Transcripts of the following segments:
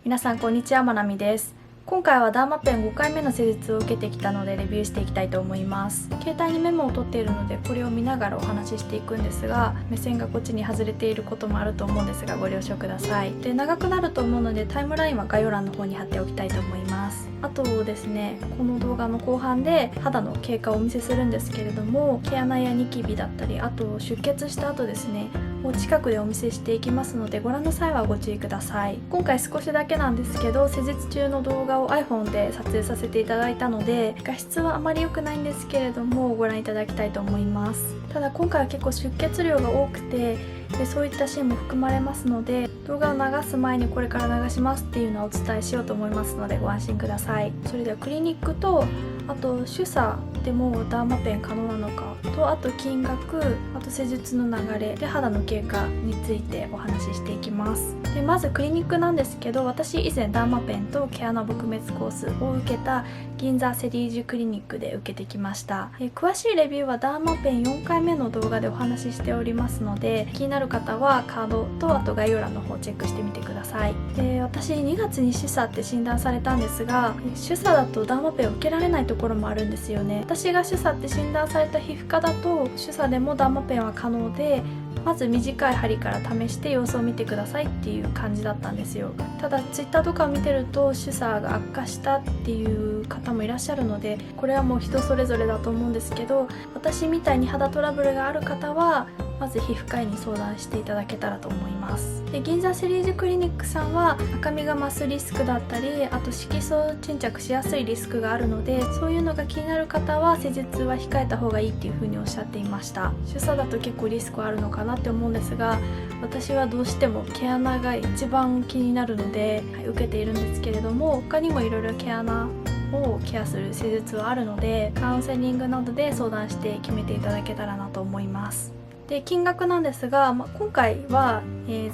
皆さんこんにちは、まなみです。今回はダーマペン5回目の施術を受けてきたのでレビューしていきたいと思います。携帯にメモを取っているのでこれを見ながらお話ししていくんですが、目線がこっちに外れていることもあると思うんですがご了承ください。で、長くなると思うのでタイムラインは概要欄の方に貼っておきたいと思います。あとですね、この動画の後半で肌の経過をお見せするんですけれども、毛穴やニキビだったり、あと出血した後ですねを近くでお見せしていきますので、ご覧の際はご注意ください。今回少しだけなんですけど、施術中の動画を iPhone で撮影させていただいたので画質はあまり良くないんですけれどもご覧いただきたいと思います。ただ今回は結構出血量が多くて、そういったシーンも含まれますので、動画を流す前にこれから流しますっていうのをお伝えしようと思いますのでご安心ください。それではクリニックと、あと主査でもダーマペン可能なのかと、あと金額、あと施術の流れで肌の経過についてお話ししていきます。でまずクリニックなんですけど、私以前ダーマペンと毛穴撲滅コースを受けた銀座セリージュクリニックで受けてきました。詳しいレビューはダーマペン4回目の動画でお話ししておりますので、気になる方はカードとあと概要欄の方チェックしてみてください。で、私2月に主査って診断されたんですが、主査だとダーマペンを受けられないところもあるんですよね。私が主査って診断された皮膚科だと主査でもダーマペンは可能で、まず短い針から試して様子を見てくださいっていう感じだったんですよ。ただツイッターとかを見てると主査が悪化したっていう方もいらっしゃるので、これはもう人それぞれだと思うんですけど、私みたいに肌トラブルがある方はまず皮膚科医に相談していただけたらと思います。で、銀座セリージュクリニックさんは赤みが増すリスクだったり、あと色素沈着しやすいリスクがあるので、そういうのが気になる方は施術は控えた方がいいっていう風におっしゃっていました。主査だと結構リスクはあるのかなって思うんですが、私はどうしても毛穴が一番気になるので、受けているんですけれども、他にもいろいろ毛穴をケアする施術はあるので、カウンセリングなどで相談して決めていただけたらなと思います。で、金額なんですが、今回は、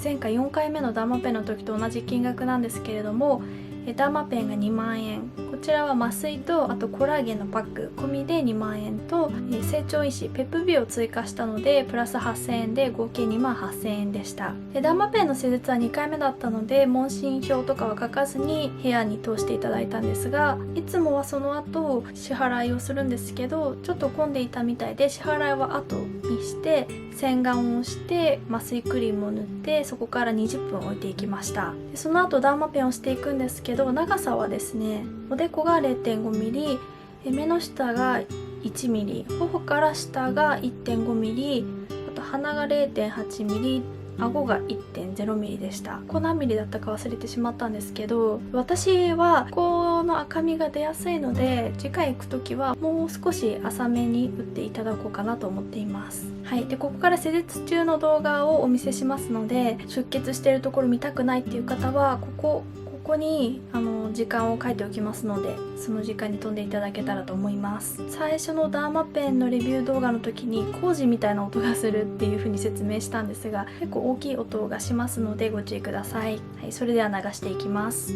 前回4回目のダーマペンの時と同じ金額なんですけれども、ダーマペンが2万円、こちらは麻酔とあとコラーゲンのパック込みで2万円と、成長因子ペプビを追加したのでプラス8000円で合計2万8000円でした。で、ダーマペンの施術は2回目だったので問診票とかは書かずに部屋に通していただいたんですが、いつもはその後支払いをするんですけど、ちょっと混んでいたみたいで支払いは後にして洗顔をして麻酔クリームを塗って、そこから20分置いていきました。で、その後ダーマペンをしていくんですけど、長さはですね、おでこが 0.5 ミリ、目の下が1ミリ、頬から下が 1.5 ミリ、あと鼻が 0.8 ミリ、顎が 1.0 ミリでした。ここ何ミリだったか忘れてしまったんですけど、私はここの赤みが出やすいので、次回行く時はもう少し浅めに打っていただこうかなと思っています。はい。で、ここから施術中の動画をお見せしますので、出血しているところ見たくないっていう方はここに時間を書いておきますので、その時間に飛んでいただけたらと思います。最初のダーマペンのレビュー動画の時に工事みたいな音がするっていう風に説明したんですが、結構大きい音がしますのでご注意ください。はい、それでは流していきます。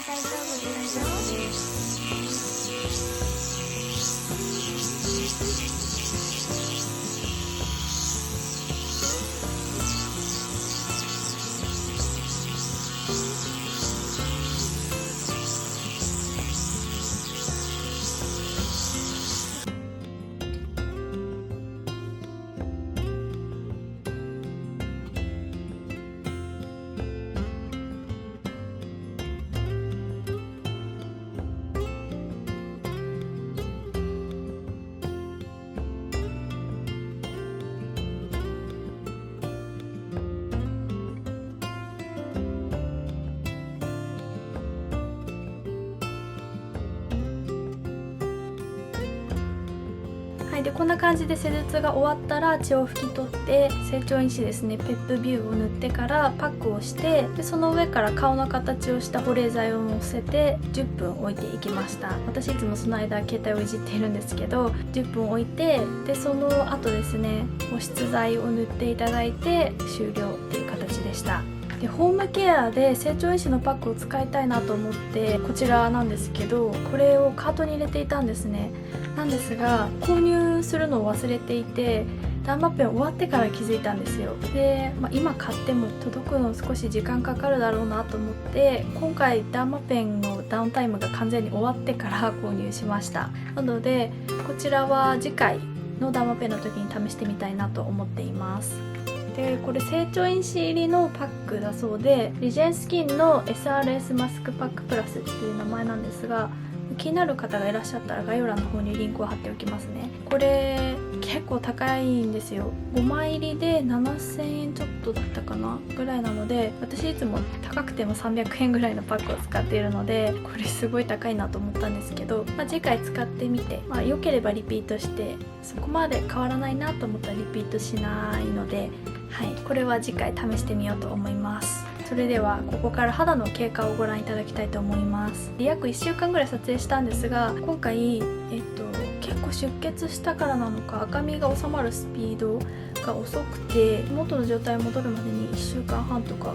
大丈夫ですよ。でこんな感じで施術が終わったら血を拭き取って成長因子ですね、ペップビューを塗ってからパックをして、でその上から顔の形をした保冷剤をのせて10分置いていきました。私いつもその間携帯をいじっているんですけど、10分置いて、でその後ですね保湿剤を塗っていただいて終了っていう形でした。でホームケアで成長因子のパックを使いたいなと思ってこちらなんですけど、これをカートに入れていたんですね。なんですが購入するのを忘れていて、ダーマペン終わってから気づいたんですよ。で、今買っても届くの少し時間かかるだろうなと思って、今回ダーマペンのダウンタイムが完全に終わってから購入しました。なのでこちらは次回のダーマペンの時に試してみたいなと思っています。でこれ成長因子入りのパックだそうで、リジェンスキンの SRS マスクパックプラスっていう名前なんですが、気になる方がいらっしゃったら概要欄の方にリンクを貼っておきますね。これ結構高いんですよ。5枚入りで7000円ちょっとだったかなぐらいなので、私いつも高くても300円ぐらいのパックを使っているので、これすごい高いなと思ったんですけど、次回使ってみて、良ければリピートして、そこまで変わらないなと思ったらリピートしないので、これは次回試してみようと思います。それではここから肌の経過をご覧いただきたいと思います。約1週間ぐらい撮影したんですが、今回、結構出血したからなのか赤みが収まるスピードが遅くて、元の状態に戻るまでに1週間半とか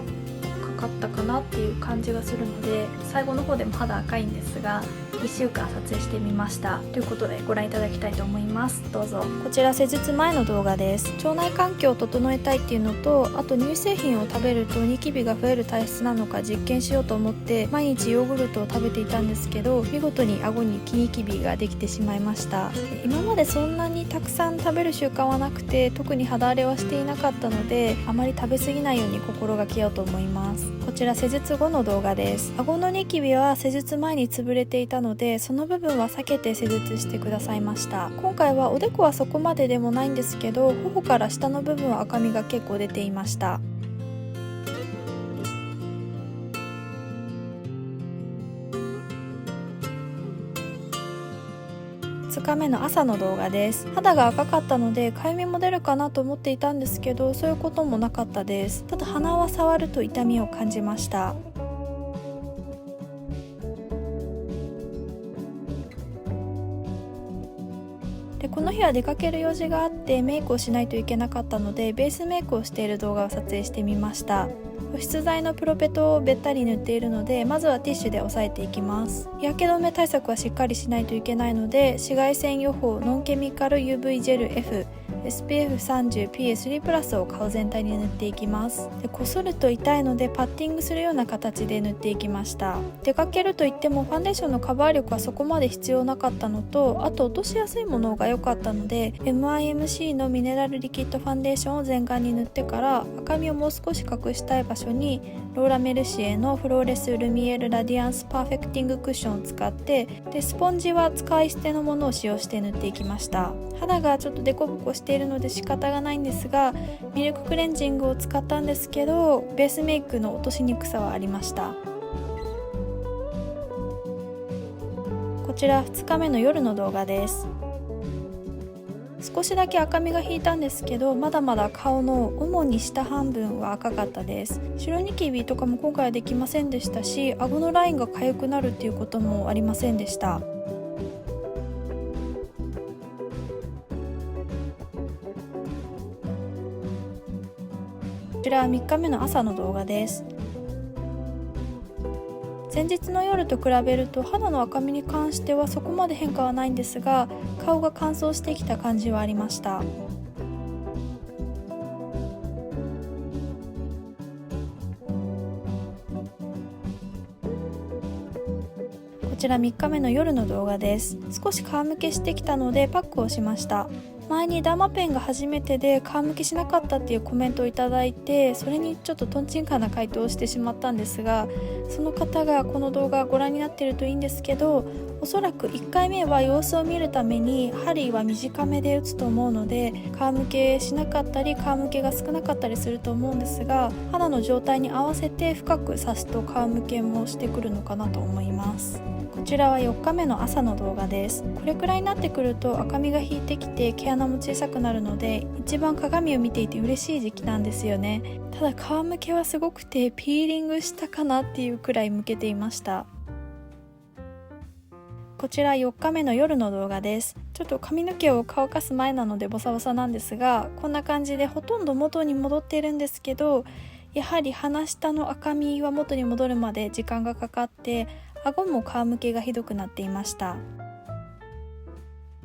かかったかなっていう感じがするので、最後の方でも肌赤いんですが1週間撮影してみました。ということでご覧いただきたいと思います。どうぞ。こちら施術前の動画です。腸内環境を整えたいっていうのと、あと乳製品を食べるとニキビが増える体質なのか実験しようと思って毎日ヨーグルトを食べていたんですけど、見事に顎にニキビができてしまいました。今までそんなにたくさん食べる習慣はなくて、特に肌荒れはしていなかったので、あまり食べ過ぎないように心がけようと思います。こちら施術後の動画です。顎のニキビは施術前に潰れていたので、その部分は避けて施術してくださいました。今回はおでこはそこまででもないんですけど、頬から下の部分は赤みが結構出ていました。2日目の朝の動画です。肌が赤かったのでかゆみも出るかなと思っていたんですけど、そういうこともなかったです。ただ鼻は触ると痛みを感じました。でこの日は出かける用事があってメイクをしないといけなかったので、ベースメイクをしている動画を撮影してみました。保湿剤のプロペトをべったり塗っているので、まずはティッシュで押さえていきます。日焼け止め対策はしっかりしないといけないので、紫外線予報ノンケミカル UV ジェル F SPF30 PA3 プラスを顔全体に塗っていきます。で擦ると痛いのでパッティングするような形で塗っていきました。出かけるといってもファンデーションのカバー力はそこまで必要なかったのと、あと落としやすいものが良かったので MIMC のミネラルリキッドファンデーションを全顔に塗ってから、赤みをもう少し隠したい場所にローラメルシエのフローレスルミエルラディアンスパーフェクティングクッションを使って、でスポンジは使い捨てのものを使用して塗っていきました。肌がちょっとデコボコしているので仕方がないんですが、ミルククレンジングを使ったんですけど、ベースメイクの落としにくさはありました。こちら2日目の夜の動画です。少しだけ赤みが引いたんですけど、まだまだ顔の主に下半分は赤かったです。白ニキビとかも今回はできませんでしたし、顎のラインが痒くなるっていうこともありませんでした。こちらは3日目の朝の動画です。前日の夜と比べると肌の赤みに関してはそこまで変化はないんですが、顔が乾燥してきた感じはありました。こちら3日目の夜の動画です。少し皮むけしてきたのでパックをしました。前にダーマペンが初めてで皮むきしなかったっていうコメントをいただいて、それにちょっとトンチンカンな回答をしてしまったんですが、その方がこの動画ご覧になっているといいんですけど、おそらく1回目は様子を見るために針は短めで打つと思うので、皮むけしなかったり皮むけが少なかったりすると思うんですが、肌の状態に合わせて深く刺すと皮むけもしてくるのかなと思います。ここちらは4日目の朝の動画です。これくらいになってくると赤みが引いてきて毛穴も小さくなるので、一番鏡を見ていて嬉しい時期なんですよね。ただ皮むけはすごくて、ピーリングしたかなっていうくらいむけていました。こちら4日目の夜の動画です。ちょっと髪の毛を乾かす前なのでボサボサなんですが、こんな感じでほとんど元に戻っているんですけど、やはり鼻下の赤みは元に戻るまで時間がかかって、顎も皮むけがひどくなっていました。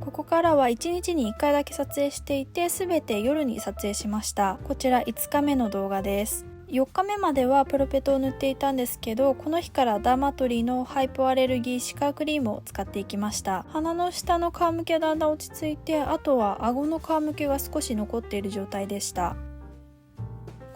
ここからは1日に1回だけ撮影していて、全て夜に撮影しました。こちら5日目の動画です。4日目まではプロペトを塗っていたんですけど、この日からダーマトリーのハイポアレルギーシカクリームを使っていきました。鼻の下の皮むけはだんだん落ち着いて、あとは顎の皮むけが少し残っている状態でした。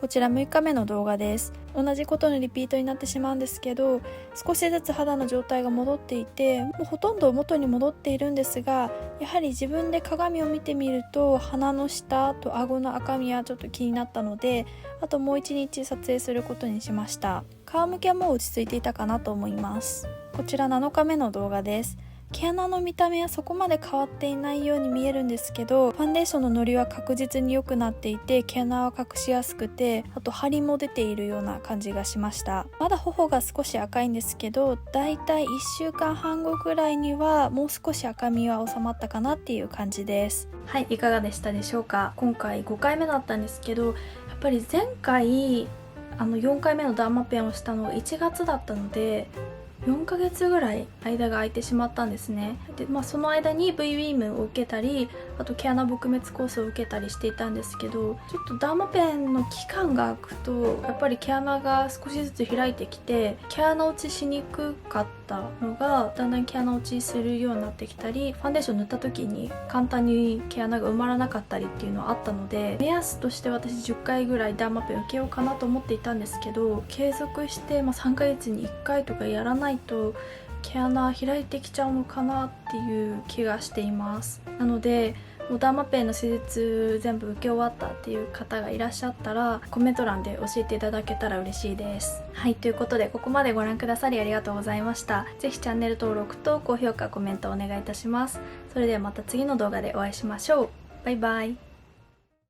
こちら6日目の動画です。同じことのリピートになってしまうんですけど、少しずつ肌の状態が戻っていて、もうほとんど元に戻っているんですが、やはり自分で鏡を見てみると鼻の下と顎の赤みはちょっと気になったので、あともう1日撮影することにしました。皮むけはもう落ち着いていたかなと思います。こちら7日目の動画です。毛穴の見た目はそこまで変わっていないように見えるんですけど、ファンデーションののりは確実に良くなっていて、毛穴は隠しやすくて、あと張りも出ているような感じがしました。まだ頬が少し赤いんですけど、だいたい1週間半後くらいにはもう少し赤みは収まったかなっていう感じです。はい、いかがでしたでしょうか。今回5回目だったんですけど、やっぱり前回4回目のダーマペンをしたのが1月だったので、4ヶ月ぐらい間が空いてしまったんですね。で、その間に V ビームを受けたり、あと毛穴撲滅コースを受けたりしていたんですけど、ちょっとダーマペンの期間が空くとやっぱり毛穴が少しずつ開いてきて、毛穴落ちしにくかったのがだんだん毛穴落ちするようになってきたり、ファンデーション塗った時に簡単に毛穴が埋まらなかったりっていうのはあったので、目安として私10回ぐらいダーマペン受けようかなと思っていたんですけど、継続して、3ヶ月に1回とかやらないと毛穴開いてきちゃうのかなっていう気がしています。なのでもうダーマペンの施術全部受け終わったっていう方がいらっしゃったら、コメント欄で教えていただけたら嬉しいです。はい、ということでここまでご覧くださりありがとうございました。ぜひチャンネル登録と高評価コメントお願いいたします。それではまた次の動画でお会いしましょう。バイバイ。